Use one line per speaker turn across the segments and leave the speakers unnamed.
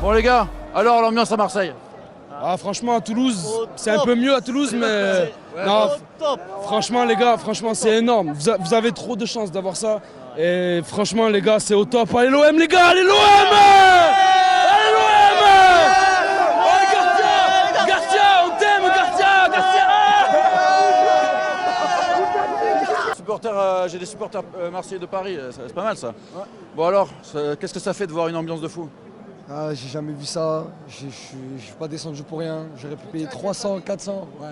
Bon les gars, alors l'ambiance à Marseille?
Ah, franchement, à Toulouse, c'est un peu mieux à Toulouse, mais non, franchement, les gars, franchement, c'est énorme. Vous avez trop de chance d'avoir ça. Et franchement, les gars, c'est au top. Allez l'OM, les gars, allez l'OM! Allez l'OM! Allez Garcia, on t'aime, Garcia!
J'ai des supporters marseillais de Paris, c'est pas mal ça. Ouais. Bon alors, qu'est-ce que ça fait de voir une ambiance de fou?
Ah, j'ai jamais vu ça, je suis pas descendu pour rien, j'aurais pu payer 300, 400. Ouais.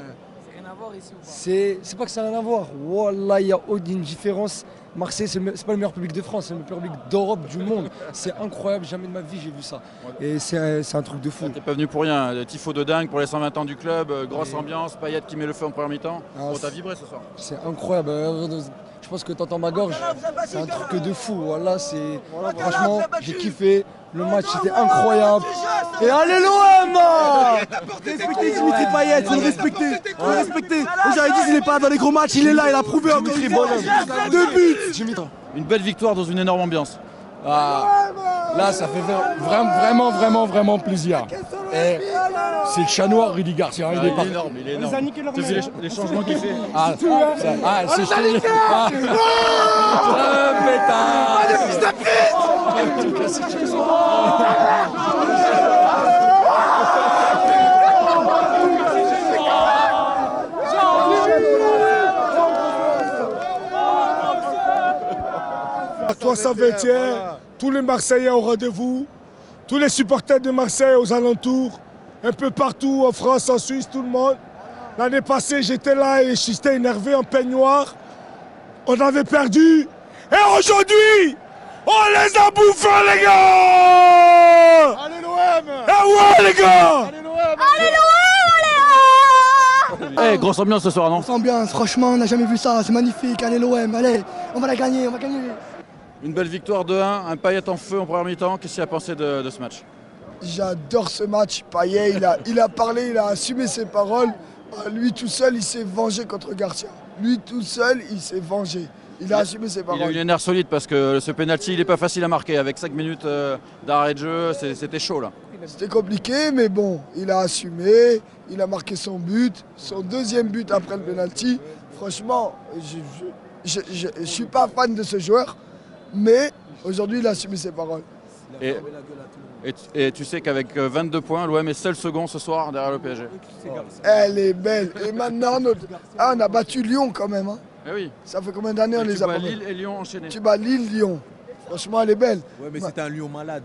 C'est rien à voir ici ou pas?
C'est pas que ça n'a rien à voir. Wallah, il y a une différence. Marseille, c'est pas le meilleur public de France, c'est le meilleur public d'Europe, du monde. C'est incroyable, jamais de ma vie j'ai vu ça. Et c'est un truc de fou.
T'es pas venu pour rien, des tifos de dingue pour les 120 ans du club, grosse ambiance, Payet qui met le feu en première mi-temps.
Ah,
t'as vibré ce soir?
C'est incroyable. Je pense que t'entends ma gorge, c'est un truc de fou. Voilà, franchement, j'ai kiffé. Le match était incroyable. Et allez l'OM! Respectez Dimitri Payet, il faut le respecter. Faut le respecter. J'avais dit qu'il n'est pas dans les gros matchs, il est là, il a prouvé encore une fois. 2 buts.
Une belle victoire dans une énorme ambiance.
Ah, là, ça fait vraiment plaisir. Et c'est le chat noir, Rudy Garcia.
Il est énorme, il est énorme. Tu as vu les changements qu'il fait?
C'est changé.
Toi, Saint-Étienne, tous les Marseillais au rendez-vous, tous les supporters de Marseille aux alentours, un peu partout en France, en Suisse, tout le monde. L'année passée, j'étais là et j'étais énervé en peignoir. On avait perdu. Et aujourd'hui, on les a bouffés, les gars!
Allez l'OM!
Eh ouais, les gars!
Allez l'OM!
Hey, grosse ambiance ce soir, non?
Grosse ambiance, franchement, on n'a jamais vu ça, c'est magnifique. Allez l'OM, allez, on va la gagner, on va gagner.
Une belle victoire 2-1, un Payet en feu en première mi-temps. Qu'est-ce qu'il a pensé de ce match?
J'adore ce match. Payet, il a parlé, il a assumé ses paroles. Lui tout seul, il s'est vengé contre Garcia. Lui tout seul, il s'est vengé. Il a assumé ses paroles.
Il a eu les nerfs solides parce que ce penalty, il n'est pas facile à marquer. Avec 5 minutes d'arrêt de jeu, c'était chaud là.
C'était compliqué, mais bon, il a assumé. Il a marqué son but, son deuxième but après le penalty. Franchement, je ne suis pas fan de ce joueur, mais aujourd'hui, il a assumé ses paroles.
Et tu sais qu'avec 22 points, l'OM est seul second ce soir derrière le PSG.
Elle est belle. Et maintenant, on a battu Lyon quand même. Hein.
Eh oui.
Ça fait combien d'années on les a battus?
Lille et Lyon enchaînés.
Tu bats Lille, Lyon. Franchement, elle est belle.
Ouais, mais c'était un Lyon malade.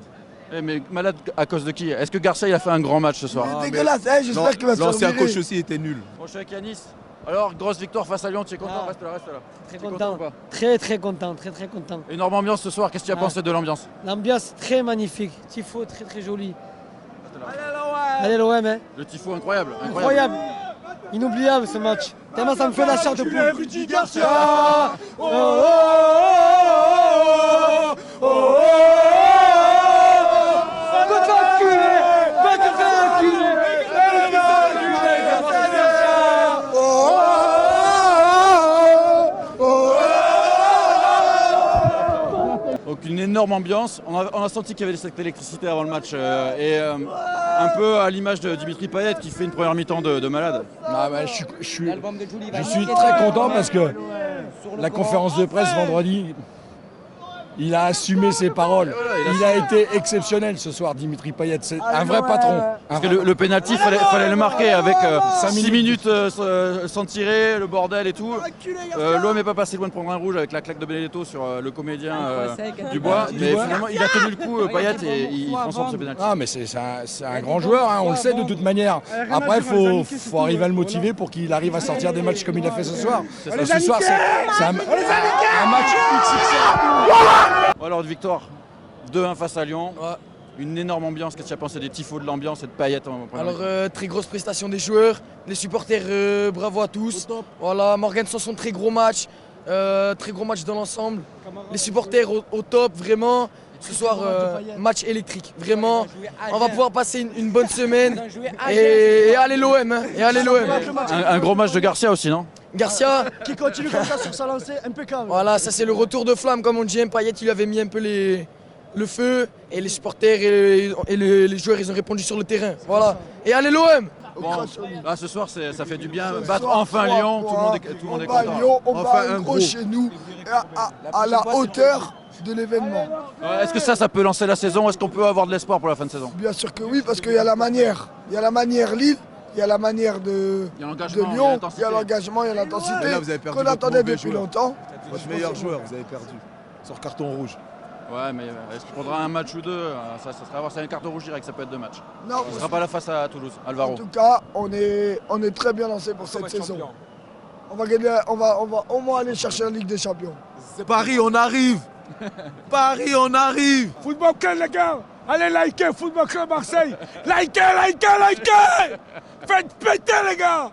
Mais malade à cause de qui? Est-ce que Garcia il a fait un grand match ce soir?
C'est dégueulasse, hein, j'espère qu'il va se faire
l'ancien
virer.
coach aussi était nul.
Bon, je suis avec Yanis. Alors, grosse victoire face à Lyon, tu es content? Reste là.
Très
Tu es
content,
ou pas?
très content.
Énorme ambiance ce soir, qu'est-ce que tu as pensé de l'ambiance?
L'ambiance très magnifique, tifo très joli. Allez l'OM, hein.
Le tifo incroyable.
Incroyable. Inoubliable ce match. Tellement ça me fait la chair de poule.
Rudy Garcia!
Donc une énorme ambiance, on a senti qu'il y avait cette électricité avant le match un peu à l'image de Dimitri Payet qui fait une première mi-temps de malade.
Je suis très content parce que la conférence de presse vendredi, il a assumé ses paroles. Il a été exceptionnel ce soir, Dimitri Payet. C'est un vrai patron.
Parce que le pénalty, fallait le marquer avec 6 minutes sans tirer, le bordel et tout. L'OM n'est pas passé loin de prendre un rouge avec la claque de Benedetto sur le comédien Dubois. Mais finalement, il a tenu le coup, Payet, et il transforme ce pénalty.
Ah, mais c'est un grand joueur, hein, on le sait de toute manière. Après, il faut arriver à le motiver pour qu'il arrive à sortir des matchs comme il a fait ce soir. Ce soir, c'est un match XXL.
Alors, victoire 2-1 face à Lyon. Une énorme ambiance. Qu'est-ce que tu as pensé des tifos de l'ambiance et de Payet en première
Alors, très grosse prestation des joueurs, les supporters, bravo à tous. Voilà, Morgan sur son très gros match dans l'ensemble. Les supporters au top, vraiment. Ce soir, match électrique, vraiment. On va pouvoir passer une bonne semaine. Et allez l'OM, hein, et allez l'OM.
Un gros match de Garcia aussi, non?
Garcia,
Qui continue comme ça sur sa lancée, impeccable.
voilà, ça c'est le retour de flamme, comme on dit. Payet, il avait mis un peu les le feu et les supporters et les joueurs, ils ont répondu sur le terrain. Voilà. Et allez l'OM!
Bon, là, ce soir, ça fait du bien. Battre enfin Lyon, tout le monde est
On bat
content.
Lyon, on
Enfin,
bat
un
un gros
gros.
chez nous, à la hauteur de l'événement.
Est-ce que ça peut lancer la saison? Est-ce qu'on peut avoir de l'espoir pour la fin de saison?
Bien sûr que oui, parce qu'il y a la manière. Il y a la manière Lille, il y a la manière de
Il y a l'engagement, il y a
Lyon,
l'intensité.
il y a l'engagement, il y a l'intensité
Mais là, vous avez perdu
qu'on
votre
attendait
mauvais
depuis
joueur.
longtemps.
Votre meilleur joueur, vous avez perdu. Sur carton rouge.
Ouais, mais est-ce qu'il faudra un match ou deux? Ça sera avoir une carte rouge direct, ça peut être 2 matchs.
Non,
On ne sera pas là face à Toulouse,
en
Alvaro.
tout cas, on est très bien lancé pour cette saison. On va gagner, on va au moins aller chercher la Ligue des Champions.
Paris, on arrive. Paris, on arrive.
Football Club, les gars. Allez liker Football Club Marseille. Likez. Faites péter, les gars.